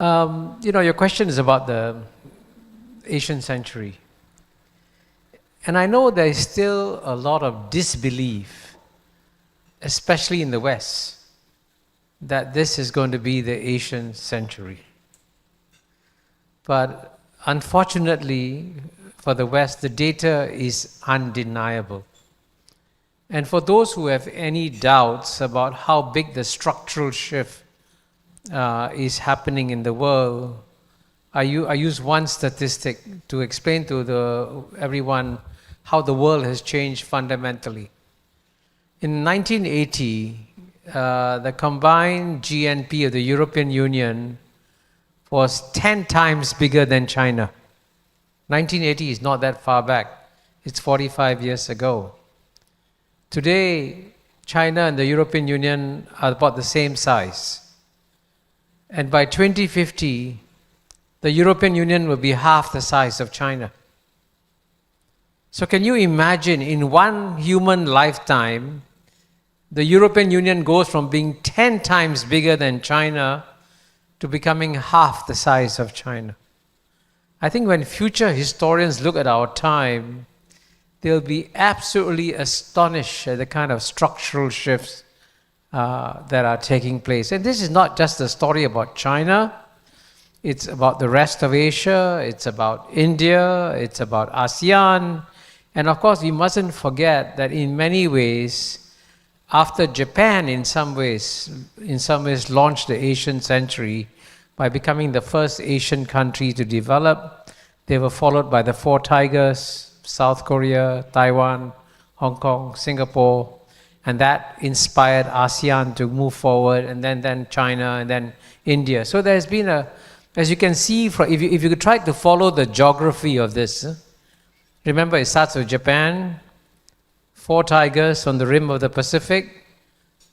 Your question is about the Asian century. And I know there is still a lot of disbelief, especially in the West, that this is going to be the Asian century. But unfortunately, for the West, the data is undeniable. And for those who have any doubts about how big the structural shift is happening in the world, I use one statistic to explain to everyone how the world has changed fundamentally. In 1980, the combined GNP of the European Union was 10 times bigger than China. 1980 is not that far back. It's 45 years ago. Today, China and the European Union are about the same size. And by 2050, the European Union will be half the size of China. So can you imagine, in one human lifetime, the European Union goes from being 10 times bigger than China to becoming half the size of China. I think when future historians look at our time, they'll be absolutely astonished at the kind of structural shifts that are taking place. And this is not just a story about China. It's about the rest of Asia. It's about India. It's about ASEAN. And of course, we mustn't forget that in many ways, after Japan in some ways launched the Asian century by becoming the first Asian country to develop, they were followed by the Four Tigers, South Korea, Taiwan, Hong Kong, Singapore, and that inspired ASEAN to move forward, and then China, and then India. So there's been as you can see, if you try to follow the geography of this, remember it starts with Japan, Four Tigers on the rim of the Pacific,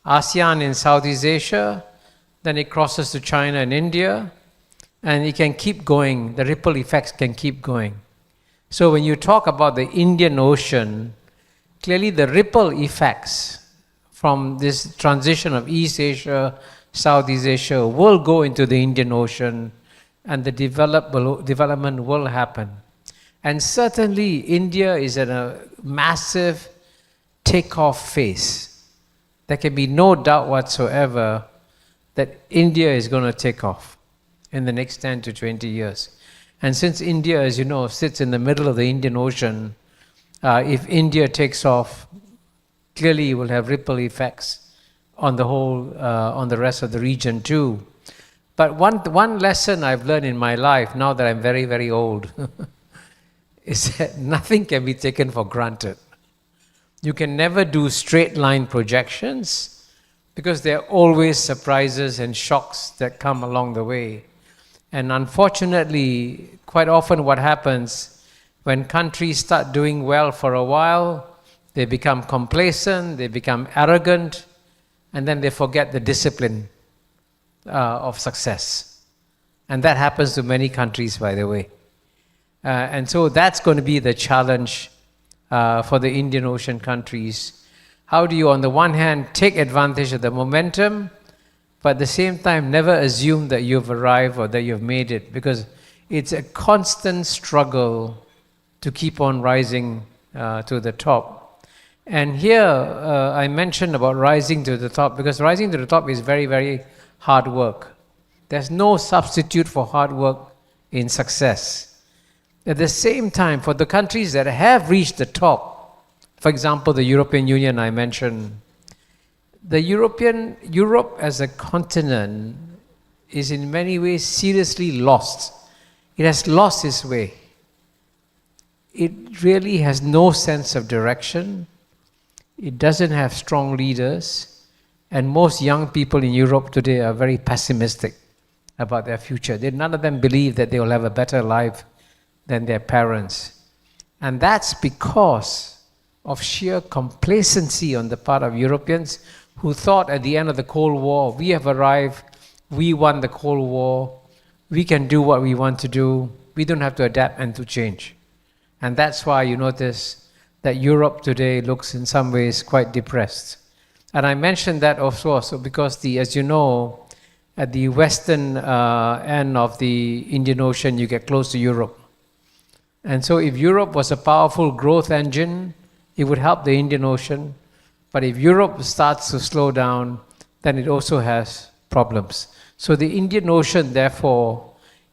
ASEAN in Southeast Asia, then it crosses to China and India, and it can keep going. The ripple effects can keep going. So when you talk about the Indian Ocean, clearly the ripple effects from this transition of East Asia, Southeast Asia will go into the Indian Ocean, and the development will happen. And certainly India is in a massive takeoff phase. There can be no doubt whatsoever that India is going to take off in the next 10 to 20 years. And since India, as you know, sits in the middle of the Indian Ocean, if India takes off, clearly it will have ripple effects on the whole, on the rest of the region too. But one lesson I've learned in my life, now that I'm very, very old, is that nothing can be taken for granted. You can never do straight line projections because there are always surprises and shocks that come along the way. And unfortunately, quite often what happens when countries start doing well for a while, they become complacent, they become arrogant, and then they forget the discipline of success. And that happens to many countries, by the way. And so that's going to be the challenge for the Indian Ocean countries. How do you, on the one hand, take advantage of the momentum, but at the same time never assume that you've arrived or that you've made it, because it's a constant struggle to keep on rising to the top. And here I mentioned about rising to the top, because rising to the top is very, very hard work. There's no substitute for hard work in success. At the same time, for the countries that have reached the top, for example, the European Union I mentioned, Europe as a continent is in many ways seriously lost. It has lost its way. It really has no sense of direction. It doesn't have strong leaders. And most young people in Europe today are very pessimistic about their future. None of them believe that they will have a better life than their parents. And that's because of sheer complacency on the part of Europeans who thought at the end of the Cold War, we have arrived, we won the Cold War, we can do what we want to do, we don't have to adapt and to change. And that's why you notice that Europe today looks in some ways quite depressed. And I mentioned that also because as you know, At the western end of the Indian Ocean, you get close to Europe. And so if Europe was a powerful growth engine, it would help the Indian Ocean. But if Europe starts to slow down, then it also has problems. So the Indian Ocean, therefore,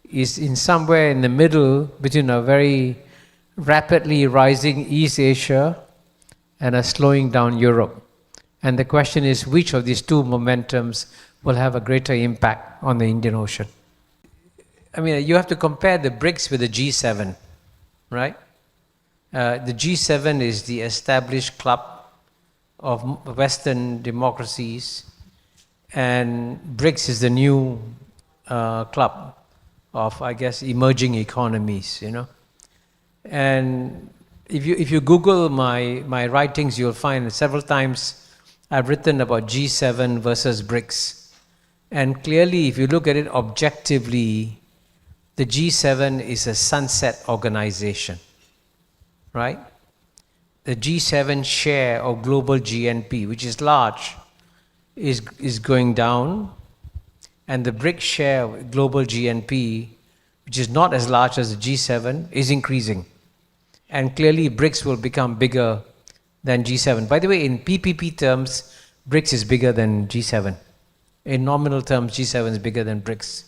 is in somewhere in the middle between a very rapidly rising East Asia and a slowing down Europe. And the question is, which of these two momentums will have a greater impact on the Indian Ocean? I mean, you have to compare the BRICS with the G7, right? The G7 is the established club of Western democracies, and BRICS is the new club of, I guess, emerging economies, you know. And if you Google my writings, you'll find several times I've written about G7 versus BRICS. And clearly, if you look at it objectively, the G7 is a sunset organization, right? The G7 share of global GNP, which is large, is going down, and the BRICS share of global GNP, which is not as large as the G7, is increasing. And clearly, BRICS will become bigger than G7. By the way, in PPP terms, BRICS is bigger than G7. In nominal terms, G7 is bigger than BRICS.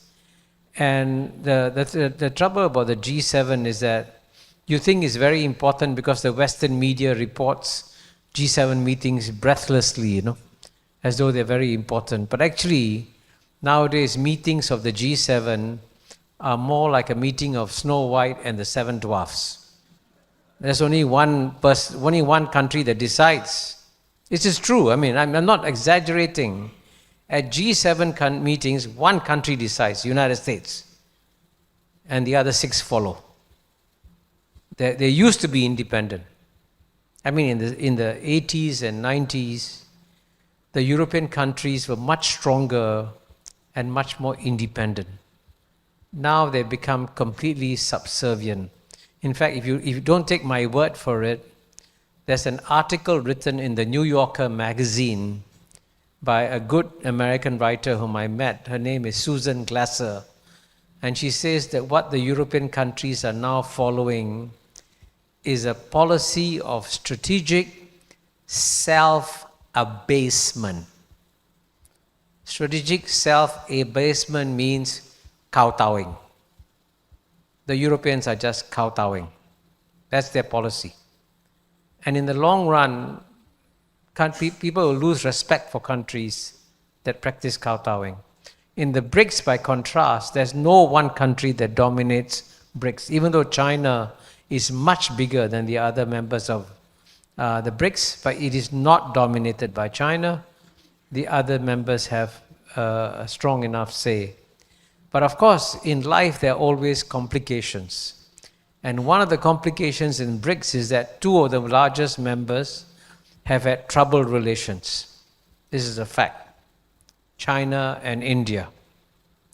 And the trouble about the G7 is that you think it's very important because the Western media reports G7 meetings breathlessly, you know, as though they're very important. But actually, nowadays, meetings of the G7 are more like a meeting of Snow White and the Seven Dwarfs. There's only one country that decides. This is true. I mean, I'm not exaggerating. At G7 meetings, one country decides, United States, and the other 6 follow. They used to be independent. I mean, in the 80s and 90s, the European countries were much stronger and much more independent. Now they've become completely subservient. In fact, if you don't take my word for it, there's an article written in the New Yorker magazine by a good American writer whom I met. Her name is Susan Glasser. And she says that what the European countries are now following is a policy of strategic self-abasement. Strategic self-abasement means kowtowing. The Europeans are just kowtowing. That's their policy. And in the long run, people will lose respect for countries that practice kowtowing. In the BRICS, by contrast, there's no one country that dominates BRICS, even though China is much bigger than the other members of the BRICS, but it is not dominated by China. The other members have a strong enough say. But of course, in life, there are always complications. And one of the complications in BRICS is that 2 of the largest members have had troubled relations. This is a fact. China and India.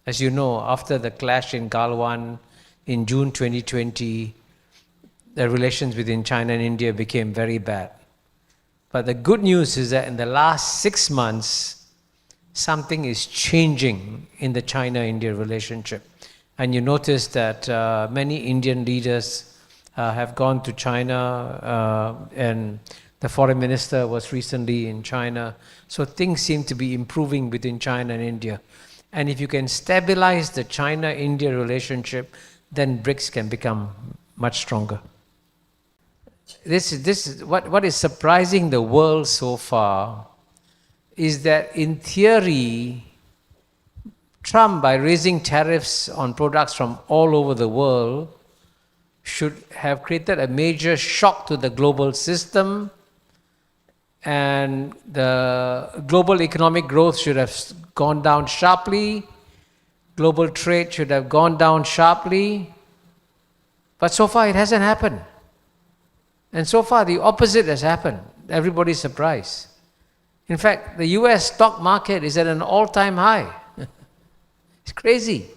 As you know, after the clash in Galwan in June 2020, the relations between China and India became very bad. But the good news is that in the last 6 months, something is changing in the China-India relationship. And you notice that many Indian leaders have gone to China, and the foreign minister was recently in China. So things seem to be improving between China and India. And if you can stabilize the China-India relationship, then BRICS can become much stronger. This is what is surprising the world so far is that in theory, Trump, by raising tariffs on products from all over the world, should have created a major shock to the global system, and the global economic growth should have gone down sharply, global trade should have gone down sharply, but so far it hasn't happened. And so far the opposite has happened. Everybody's surprised. In fact, the US stock market is at an all-time high. It's crazy.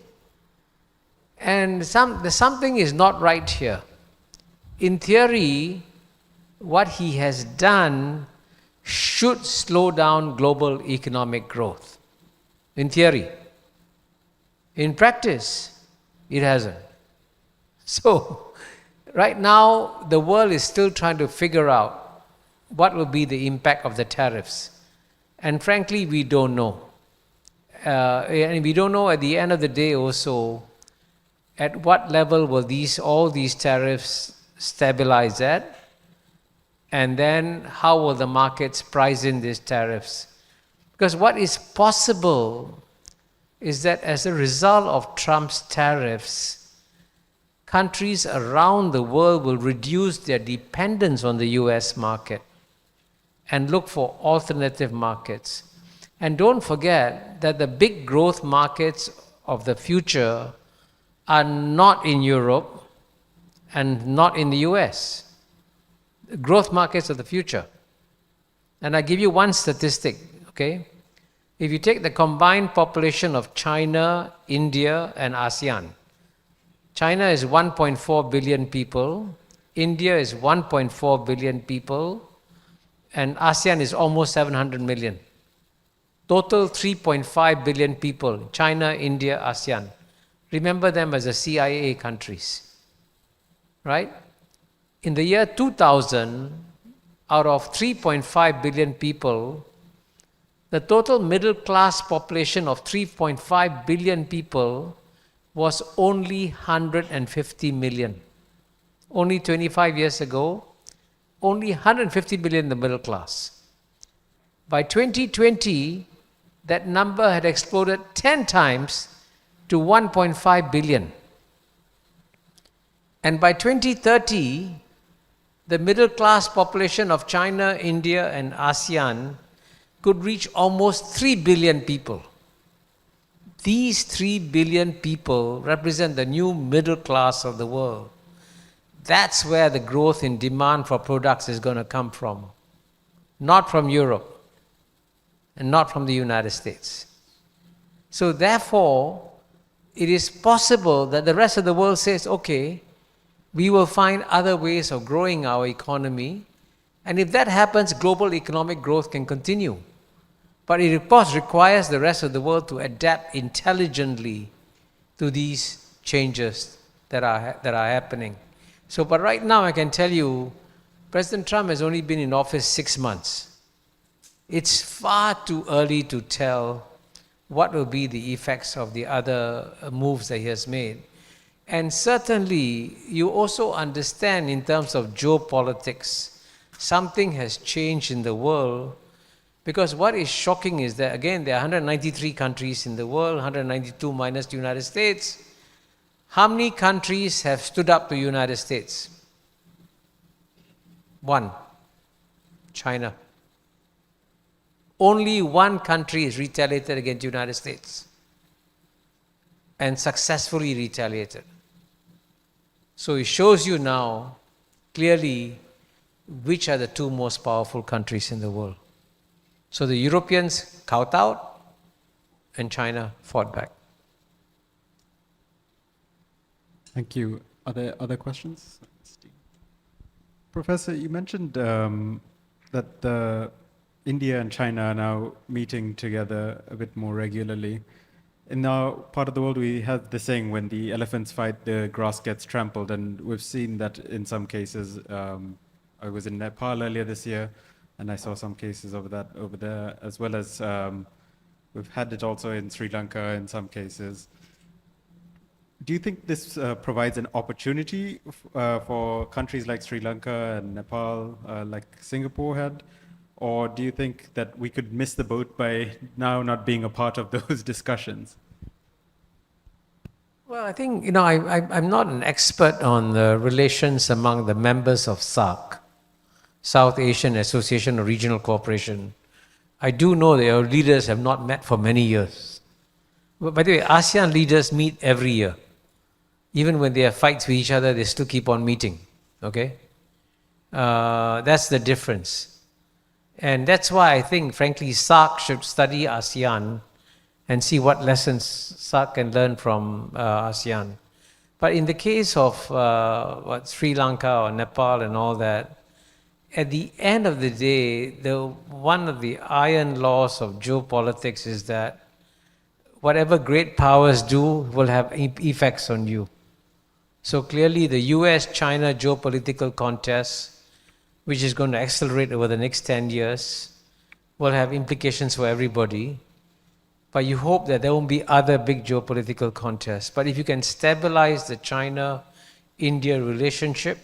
And something is not right here. In theory, what he has done should slow down global economic growth. In theory. In practice, it hasn't. So, right now, the world is still trying to figure out what will be the impact of the tariffs. And frankly, we don't know. And we don't know at the end of the day also, at what level will all these tariffs stabilize at? And then how will the markets price in these tariffs? Because what is possible is that as a result of Trump's tariffs, countries around the world will reduce their dependence on the US market and look for alternative markets. And don't forget that the big growth markets of the future are not in Europe and not in the US. The growth markets of the future. And I give you one statistic, okay? If you take the combined population of China, India, and ASEAN, China is 1.4 billion people, India is 1.4 billion people, and ASEAN is almost 700 million. Total 3.5 billion people, China, India, ASEAN. Remember them as the CIA countries, right? In the year 2000, out of 3.5 billion people, the total middle class population of 3.5 billion people was only 150 million. Only 25 years ago, only 150 million in the middle class. By 2020, that number had exploded 10 times to 1.5 billion. And by 2030, the middle class population of China, India, and ASEAN could reach almost 3 billion people. These 3 billion people represent the new middle class of the world. That's where the growth in demand for products is going to come from. Not from Europe and not from the United States. So therefore, it is possible that the rest of the world says, okay, we will find other ways of growing our economy. And if that happens, global economic growth can continue. But it, of course, requires the rest of the world to adapt intelligently to these changes that are happening. So, but right now I can tell you, President Trump has only been in office 6 months. It's far too early to tell what will be the effects of the other moves that he has made. And certainly, you also understand in terms of geopolitics, something has changed in the world. Because what is shocking is that, again, there are 193 countries in the world, 192 minus the United States. How many countries have stood up to the United States? 1, China. Only 1 country is retaliated against the United States and successfully retaliated. So it shows you now clearly which are the 2 most powerful countries in the world. So the Europeans cowed out and China fought back. Thank you. Are there other questions? Professor, you mentioned that India and China are now meeting together a bit more regularly. In our part of the world, we have the saying, when the elephants fight, the grass gets trampled. And we've seen that in some cases. I was in Nepal earlier this year, and I saw some cases of that over there, as well as we've had it also in Sri Lanka in some cases. Do you think this provides an opportunity for countries like Sri Lanka and Nepal, like Singapore had? Or do you think that we could miss the boat by now not being a part of those discussions? Well, I think, I'm not an expert on the relations among the members of SAARC, South Asian Association of Regional Cooperation. I do know that our leaders have not met for many years. But by the way, ASEAN leaders meet every year. Even when they have fights with each other, they still keep on meeting, okay? That's the difference. And that's why I think, frankly, SAARC should study ASEAN and see what lessons SAARC can learn from ASEAN. But in the case of Sri Lanka or Nepal and all that, at the end of the day, one of the iron laws of geopolitics is that whatever great powers do will have effects on you. So clearly the US-China geopolitical contest, which is going to accelerate over the next 10 years, will have implications for everybody. But you hope that there won't be other big geopolitical contests. But if you can stabilize the China-India relationship,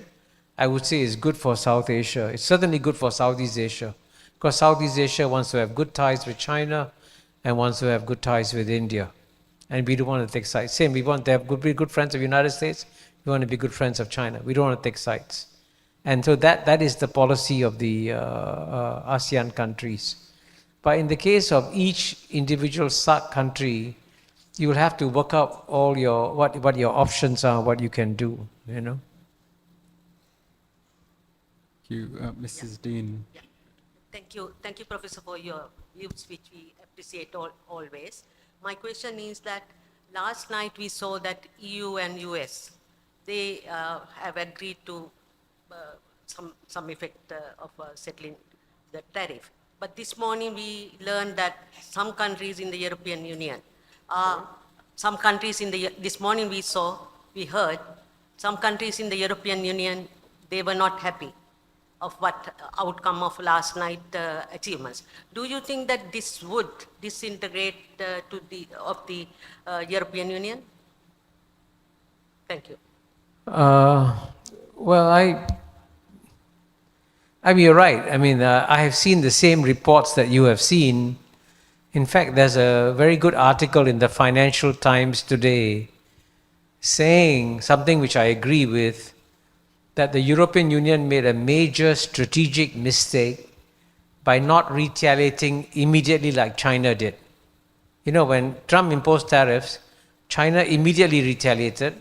I would say it's good for South Asia. It's certainly good for Southeast Asia, because Southeast Asia wants to have good ties with China and wants to have good ties with India. And we don't want to take sides. Same, we want to have be good friends of the United States. We want to be good friends of China. We don't want to take sides. And so that is the policy of the ASEAN countries. But in the case of each individual SAARC country, you will have to work out all your what your options are, what you can do, you know. Thank you, Mrs. Dean. Yeah. Thank you, Professor, for your views, which we appreciate always. My question is that last night we saw that EU and US, they have agreed to some effect of settling the tariff. But this morning we learned that some countries in the European Union, this morning we heard, some countries in the European Union, they were not happy of what outcome of last night achievements. Do you think that this would disintegrate the European Union? Thank you. Well, I mean, you're right. I mean, I have seen the same reports that you have seen. In fact, there's a very good article in the Financial Times today saying something which I agree with, that the European Union made a major strategic mistake by not retaliating immediately like China did. You know, when Trump imposed tariffs, China immediately retaliated.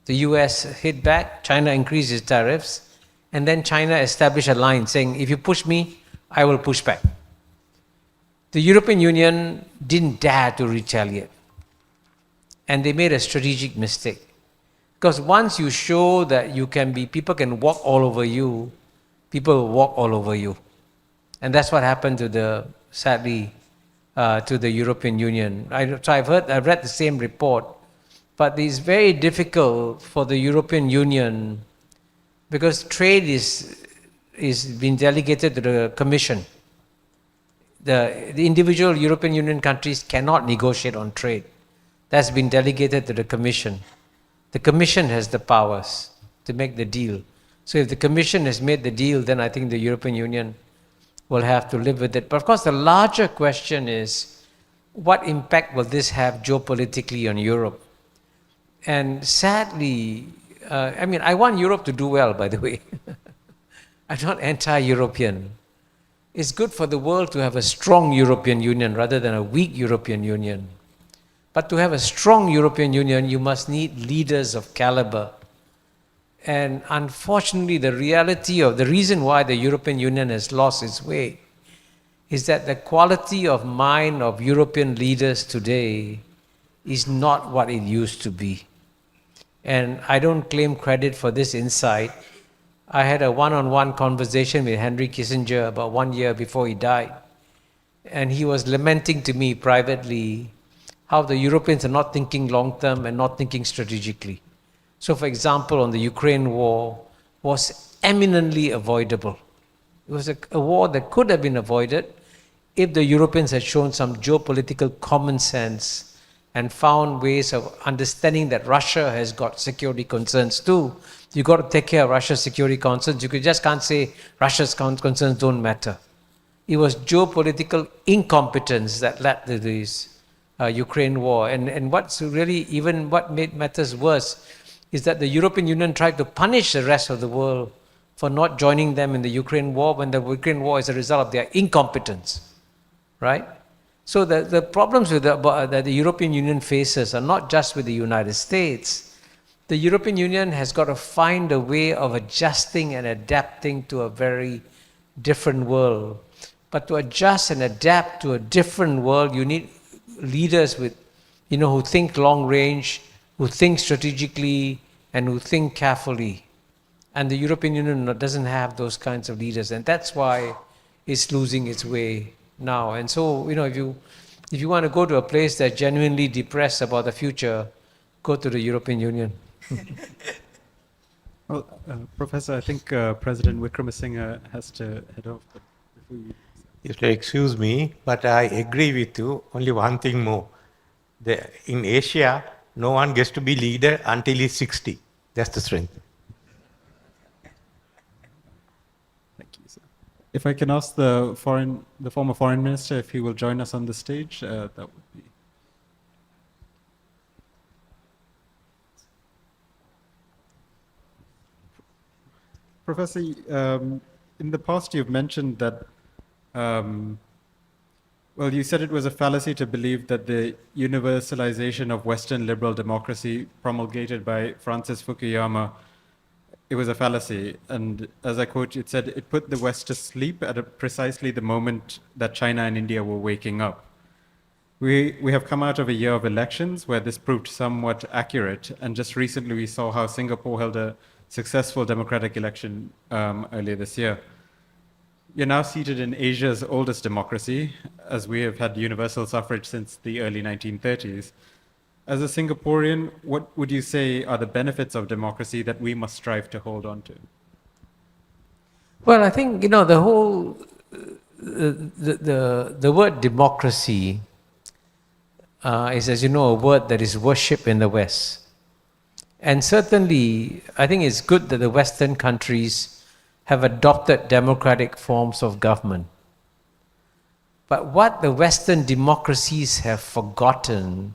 The US hit back, China increased its tariffs, and then China established a line saying, if you push me, I will push back. The European Union didn't dare to retaliate. And they made a strategic mistake. Because once you show that you can be, people can walk all over you, people will walk all over you. And that's what happened to sadly, to the European Union. I've read the same report, but it's very difficult for the European Union because trade is being delegated to the Commission. The individual European Union countries cannot negotiate on trade. That's been delegated to the Commission. The Commission has the powers to make the deal. So if the Commission has made the deal, then I think the European Union will have to live with it. But of course, the larger question is, what impact will this have geopolitically on Europe? And sadly, I mean, I want Europe to do well, by the way. I'm not anti-European. It's good for the world to have a strong European Union rather than a weak European Union. But to have a strong European Union, you must need leaders of caliber. And unfortunately, the reason why the European Union has lost its way is that the quality of mind of European leaders today is not what it used to be. And I don't claim credit for this insight. I had a one-on-one conversation with Henry Kissinger about 1 year before he died. And he was lamenting to me privately how the Europeans are not thinking long-term and not thinking strategically. So for example, on the Ukraine war was eminently avoidable. It was a war that could have been avoided if the Europeans had shown some geopolitical common sense and found ways of understanding that Russia has got security concerns too. You've got to take care of Russia's security concerns. You just can't say Russia's concerns don't matter. It was geopolitical incompetence that led to this Ukraine war. And what's really, even what made matters worse is that the European Union tried to punish the rest of the world for not joining them in the Ukraine war when the Ukraine war is a result of their incompetence, right? So the problems that the European Union faces are not just with the United States. The European Union has got to find a way of adjusting and adapting to a very different world. But to adjust and adapt to a different world, you need leaders with, who think long range, who think strategically, and who think carefully. And the European Union doesn't have those kinds of leaders, and that's why it's losing its way now. And so, if you If you want to go to a place that's genuinely depressed about the future, go to the European Union. Well, Professor, I think President Wickremesinghe has to head off. But before you... You have to excuse me, but I agree with you. Only one thing more. In Asia, no one gets to be leader until he's 60. That's the strength. Thank you, sir. If I can ask the former foreign minister if he will join us on the stage, that would be... Professor, in the past you've mentioned that, well, you said it was a fallacy to believe that the universalization of Western liberal democracy promulgated by Francis Fukuyama, it was a fallacy. And as I quote, it said, it put the West to sleep at precisely the moment that China and India were waking up. We have come out of a year of elections where this proved somewhat accurate. And just recently we saw how Singapore held a successful democratic election earlier this year. You're now seated in Asia's oldest democracy, as we have had universal suffrage since the early 1930s. As a Singaporean, what would you say are the benefits of democracy that we must strive to hold on to? Well, I think, the whole, the word democracy is, as you know, a word that is worshipped in the West. And certainly, I think it's good that the Western countries have adopted democratic forms of government. But what the Western democracies have forgotten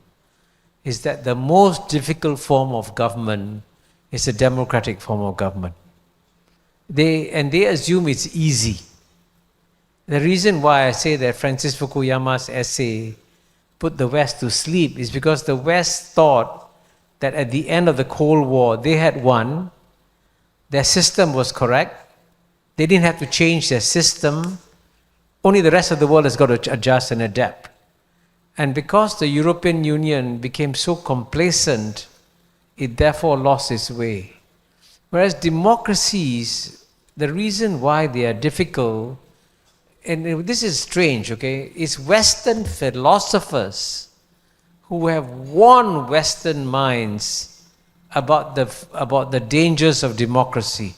is that the most difficult form of government is a democratic form of government. They assume it's easy. The reason why I say that Francis Fukuyama's essay put the West to sleep is because the West thought that at the end of the Cold War, they had won, their system was correct, they didn't have to change their system, only the rest of the world has got to adjust and adapt. And because the European Union became so complacent, it therefore lost its way. Whereas democracies, the reason why they are difficult, and this is strange, okay, is Western philosophers who have warned Western minds about the dangers of democracy.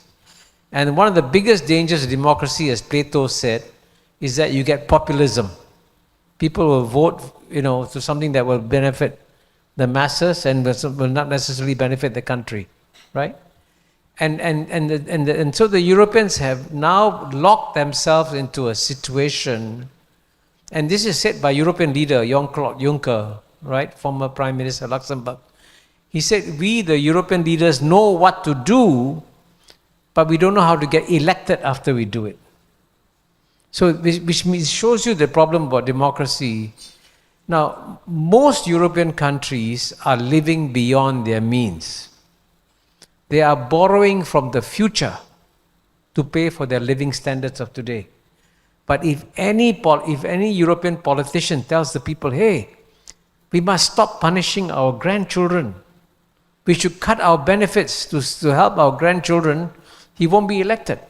And one of the biggest dangers of democracy, as Plato said, is that you get populism. People will vote, to something that will benefit the masses and will not necessarily benefit the country, right? And so the Europeans have now locked themselves into a situation, and this is said by European leader Jean-Claude Juncker, right, former Prime Minister of Luxembourg. He said, we, the European leaders, know what to do, but we don't know how to get elected after we do it. So, which shows you the problem about democracy. Now, most European countries are living beyond their means. They are borrowing from the future to pay for their living standards of today. But if any European politician tells the people, hey, we must stop punishing our grandchildren, we should cut our benefits to help our grandchildren, he won't be elected,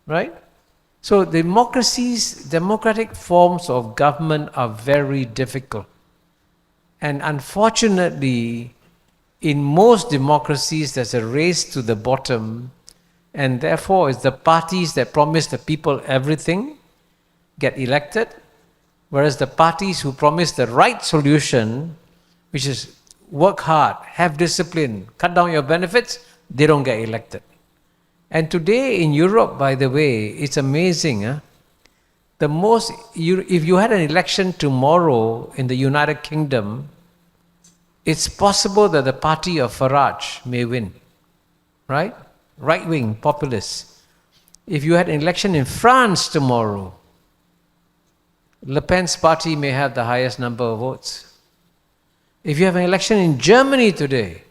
right? So democratic forms of government are very difficult. And unfortunately, in most democracies, there's a race to the bottom, and therefore it's the parties that promise the people everything get elected, whereas the parties who promise the right solution, which is work hard, have discipline, cut down your benefits, they don't get elected. And today in Europe, by the way, it's amazing. If you had an election tomorrow in the United Kingdom, it's possible that the party of Farage may win, right? Right-wing populists. If you had an election in France tomorrow, Le Pen's party may have the highest number of votes. If you have an election in Germany today,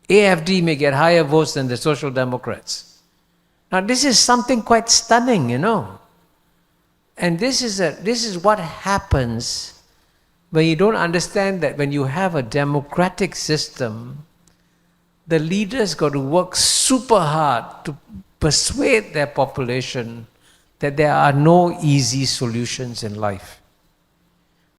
AfD may get higher votes than the Social Democrats. Now this is something quite stunning, And this is what happens when you don't understand that when you have a democratic system, the leaders got to work super hard to persuade their population that there are no easy solutions in life.